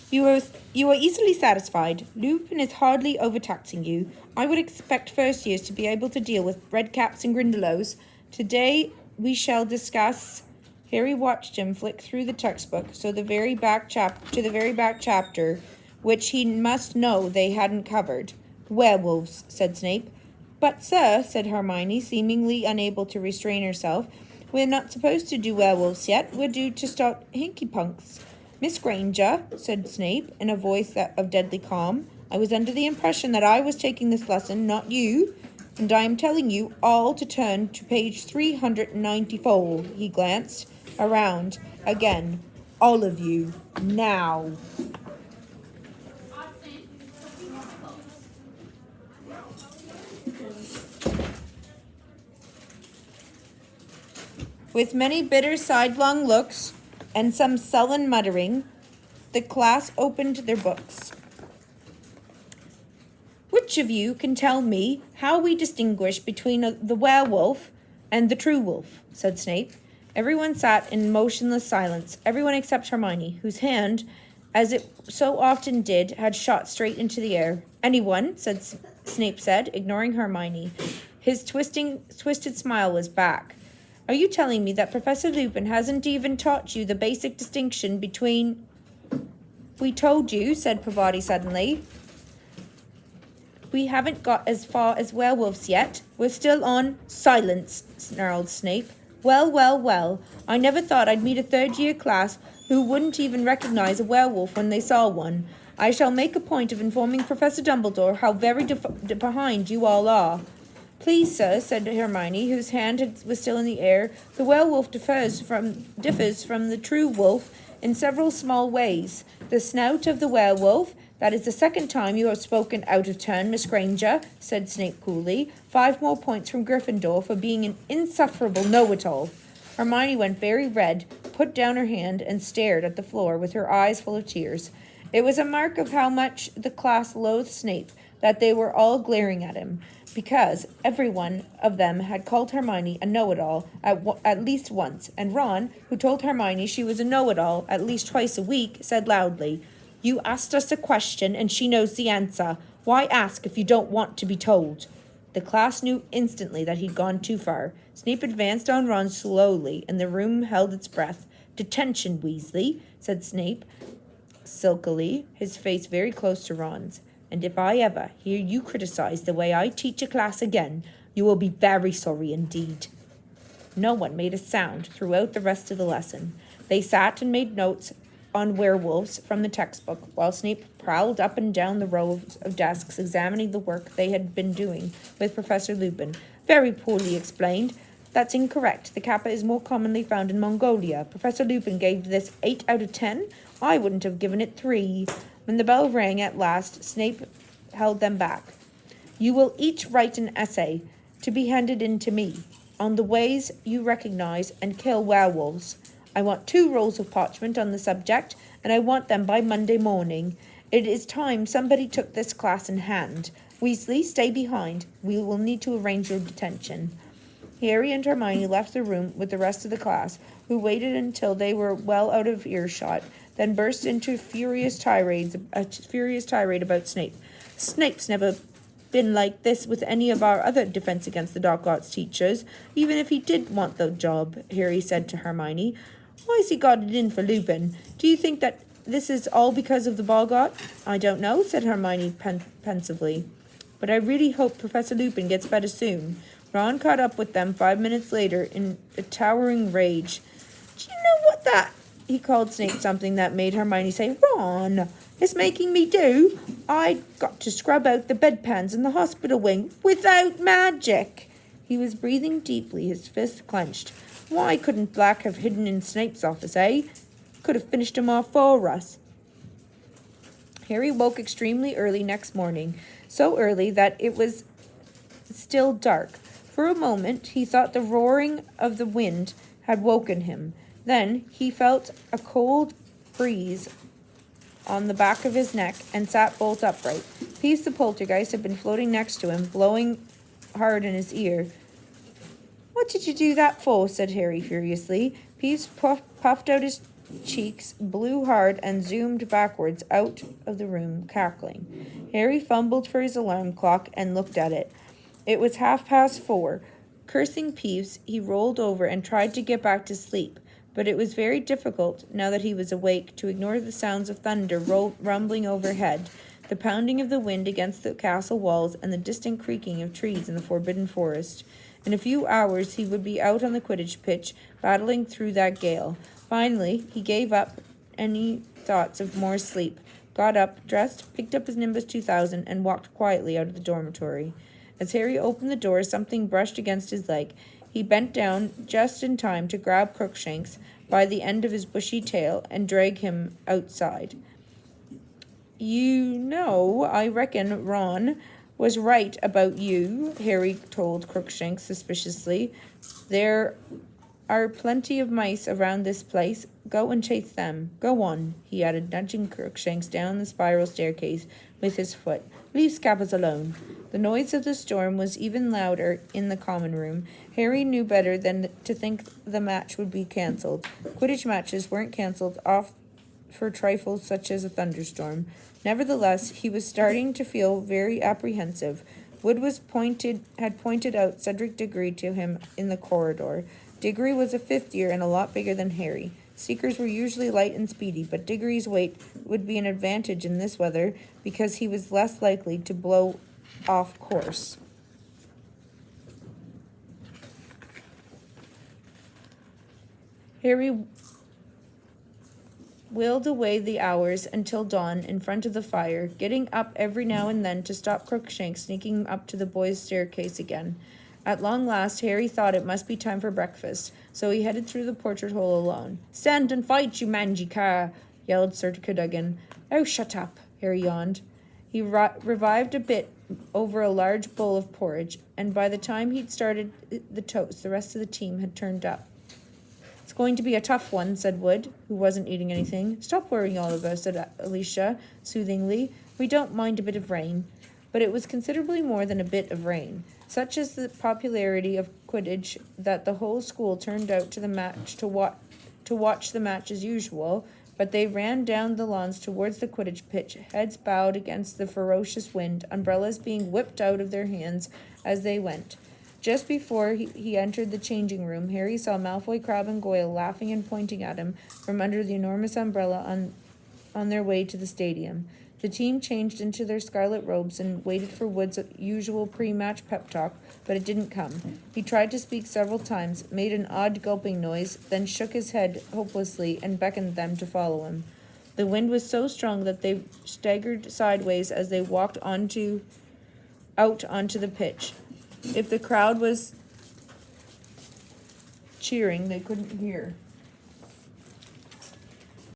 You are easily satisfied. Lupin is hardly overtaxing you. I would expect first years to be able to deal with redcaps and grindelows. Today we shall discuss. Harry watched him flick through the textbook to the very back chapter, which he must know they hadn't covered. Werewolves, said Snape. But, sir, said Hermione, seemingly unable to restrain herself, we're not supposed to do werewolves yet. We're due to start hinky-punks. Miss Granger, said Snape, in a voice of deadly calm, I was under the impression that I was taking this lesson, not you, and I am telling you all to turn to page 394. He glanced around again. All of you, now. With many bitter sidelong looks and some sullen muttering, the class opened their books. Which of you can tell me how we distinguish between the werewolf and the true wolf? Said Snape. Everyone sat in motionless silence, everyone except Hermione, whose hand, as it so often did, had shot straight into the air. Anyone, Snape said, ignoring Hermione. His twisted smile was back. Are you telling me that Professor Lupin hasn't even taught you the basic distinction between... We told you, said Parvati suddenly. We haven't got as far as werewolves yet. We're still on silence, snarled Snape. Well. I never thought I'd meet a third-year class who wouldn't even recognize a werewolf when they saw one. I shall make a point of informing Professor Dumbledore how very behind you all are. Please, sir, said Hermione, whose hand was still in the air, the werewolf differs from the true wolf in several small ways. The snout of the werewolf... That is the second time you have spoken out of turn, Miss Granger, said Snape coolly. 5 more points from Gryffindor for being an insufferable know-it-all. Hermione went very red, put down her hand, and stared at the floor with her eyes full of tears. It was a mark of how much the class loathed Snape that they were all glaring at him, because every one of them had called Hermione a know-it-all at least once, and Ron, who told Hermione she was a know-it-all at least twice a week, said loudly, You asked us a question, and she knows the answer. Why ask if you don't want to be told? The class knew instantly that he'd gone too far. Snape advanced on Ron slowly, and the room held its breath. Detention, Weasley, said Snape silkily, his face very close to Ron's. And if I ever hear you criticize the way I teach a class again, you will be very sorry indeed. No one made a sound throughout the rest of the lesson. They sat and made notes on werewolves from the textbook, while Snape prowled up and down the rows of desks examining the work they had been doing with Professor Lupin. Very poorly explained. That's incorrect. The kappa is more commonly found in Mongolia. Professor Lupin gave this 8 out of 10. I wouldn't have given it 3. When the bell rang at last, Snape held them back. You will each write an essay to be handed in to me on the ways you recognize and kill werewolves. I want 2 rolls of parchment on the subject, and I want them by Monday morning. It is time somebody took this class in hand. Weasley, stay behind. We will need to arrange your detention. Harry and Hermione left the room with the rest of the class, who waited until they were well out of earshot, then burst into a furious tirade about Snape. Snape's never been like this with any of our other Defense Against the Dark Arts teachers, even if he did want the job, Harry said to Hermione. Why's he got it in for Lupin? Do you think that this is all because of the Boggart? I don't know, said Hermione pensively. But I really hope Professor Lupin gets better soon. Ron caught up with them 5 minutes later in a towering rage. Do you know what that... He called Snape something that made Hermione say, Ron, it's making me do. I got to scrub out the bedpans in the hospital wing without magic. He was breathing deeply, his fist clenched. Why couldn't Black have hidden in Snape's office, eh? Could have finished him off for us. Harry woke extremely early next morning, so early that it was still dark. For a moment, he thought the roaring of the wind had woken him. Then he felt a cold breeze on the back of his neck and sat bolt upright. Peeves the poltergeist had been floating next to him, blowing hard in his ear. What did you do that for? Said Harry furiously. Peeves puffed out his cheeks blew hard and zoomed backwards out of the room, cackling. Harry fumbled for his alarm clock and looked at it. It was 4:30. Cursing Peeves, he rolled over and tried to get back to sleep, but it was very difficult, now that he was awake, to ignore the sounds of thunder rumbling overhead, the pounding of the wind against the castle walls, and the distant creaking of trees in the forbidden forest. In a few hours he would be out on the Quidditch pitch, battling through that gale. Finally, he gave up any thoughts of more sleep, got up, dressed, picked up his Nimbus 2000, and walked quietly out of the dormitory. As Harry opened the door, something brushed against his leg. He bent down just in time to grab Crookshanks by the end of his bushy tail and drag him outside. "You know, I reckon Ron was right about you," Harry told Crookshanks suspiciously. "There are plenty of mice around this place. Go and chase them. Go on," he added, nudging Crookshanks down the spiral staircase with his foot. "Leave Scabbers alone." The noise of the storm was even louder in the common room. Harry knew better than to think the match would be cancelled. Quidditch matches weren't cancelled off for trifles such as a thunderstorm. Nevertheless, he was starting to feel very apprehensive. Wood had pointed out Cedric Diggory to him in the corridor. Diggory was a fifth year and a lot bigger than Harry. Seekers were usually light and speedy, but Diggory's weight would be an advantage in this weather because he was less likely to blow off course. Harry whiled away the hours until dawn in front of the fire, getting up every now and then to stop Crookshanks sneaking up to the boys' staircase again. At long last, Harry thought it must be time for breakfast, so he headed through the portrait hole alone. "Stand and fight, you mangy cur!" yelled Sir Cadogan. "Oh, shut up!" Harry yawned. He revived a bit over a large bowl of porridge, and by the time he'd started the toast, the rest of the team had turned up. "It's going to be a tough one," said Wood, who wasn't eating anything. "Stop worrying all of us," said Alicia soothingly. "We don't mind a bit of rain." But it was considerably more than a bit of rain. Such is the popularity of Quidditch that the whole school turned out to the match to watch the match as usual, but they ran down the lawns towards the Quidditch pitch, heads bowed against the ferocious wind, umbrellas being whipped out of their hands as they went. Just before he entered the changing room, Harry saw Malfoy, Crabbe, and Goyle laughing and pointing at him from under the enormous umbrella on their way to the stadium. The team changed into their scarlet robes and waited for Wood's usual pre-match pep talk, but it didn't come. He tried to speak several times, made an odd gulping noise, then shook his head hopelessly and beckoned them to follow him. The wind was so strong that they staggered sideways as they walked out onto the pitch. If the crowd was cheering, they couldn't hear.